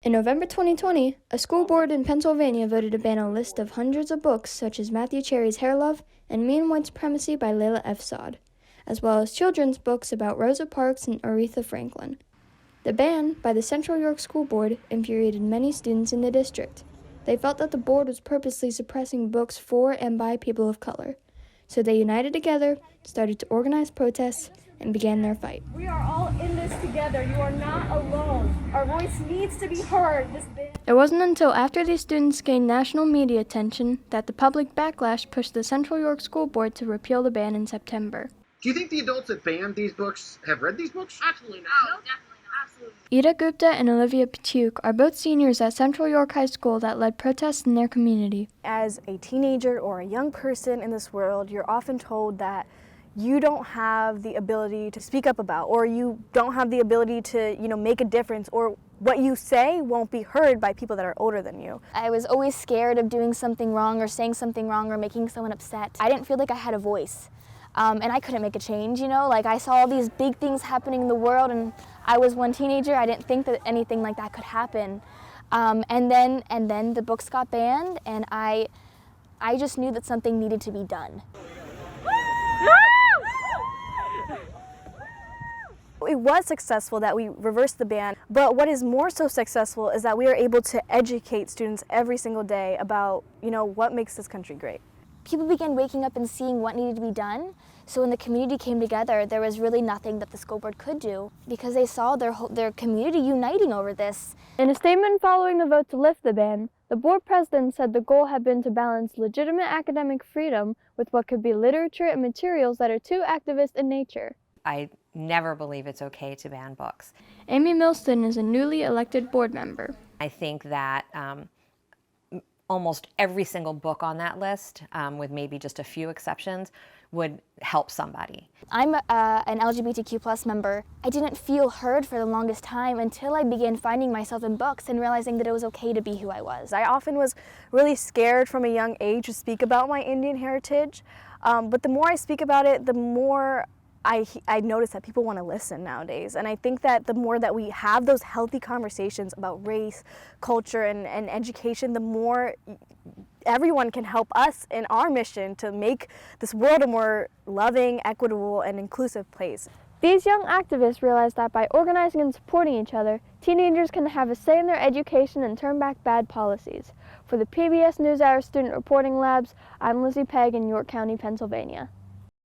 In November 2020, a school board in Pennsylvania voted to ban a list of hundreds of books such as Matthew Cherry's Hair Love and Me and White Supremacy by Layla F. Saad, as well as children's books about Rosa Parks and Aretha Franklin. The ban by the Central York School Board infuriated many students in the district. They felt that the board was purposely suppressing books for and by people of color. So they united together, started to organize protests, and began their fight. We are all in this together. You are not alone. Our voice needs to be heard. It wasn't until after these students gained national media attention that the public backlash pushed the Central York School Board to repeal the ban in September. Do you think the adults that banned these books have read these books? Absolutely not. No, definitely not. Absolutely. Ida Gupta and Olivia Patuk are both seniors at Central York High School that led protests in their community. As a teenager or a young person in this world, you're often told that you don't have the ability to speak up about, or you don't have the ability to, make a difference, or what you say won't be heard by people that are older than you. I was always scared of doing something wrong or saying something wrong or making someone upset. I didn't feel like I had a voice, and I couldn't make a change, Like I saw all these big things happening in the world, and I was one teenager. I didn't think that anything like that could happen. And then the books got banned, and I just knew that something needed to be done. It was successful that we reversed the ban, but what is more so successful is that we are able to educate students every single day about, what makes this country great. People began waking up and seeing what needed to be done. So when the community came together, there was really nothing that the school board could do because they saw their community uniting over this. In a statement following the vote to lift the ban, the board president said the goal had been to balance legitimate academic freedom with what could be literature and materials that are too activist in nature. I never believe it's okay to ban books. Amy Milston is a newly elected board member. I think that almost every single book on that list, with maybe just a few exceptions, would help somebody. I'm an LGBTQ+ member. I didn't feel heard for the longest time until I began finding myself in books and realizing that it was okay to be who I was. I often was really scared from a young age to speak about my Indian heritage, but the more I speak about it, the more I notice that people want to listen nowadays. And I think that the more that we have those healthy conversations about race, culture, and education, the more everyone can help us in our mission to make this world a more loving, equitable, and inclusive place. These young activists realized that by organizing and supporting each other, teenagers can have a say in their education and turn back bad policies. For the PBS Newshour Student Reporting Labs, I'm Lizzie Pegg in York County, Pennsylvania.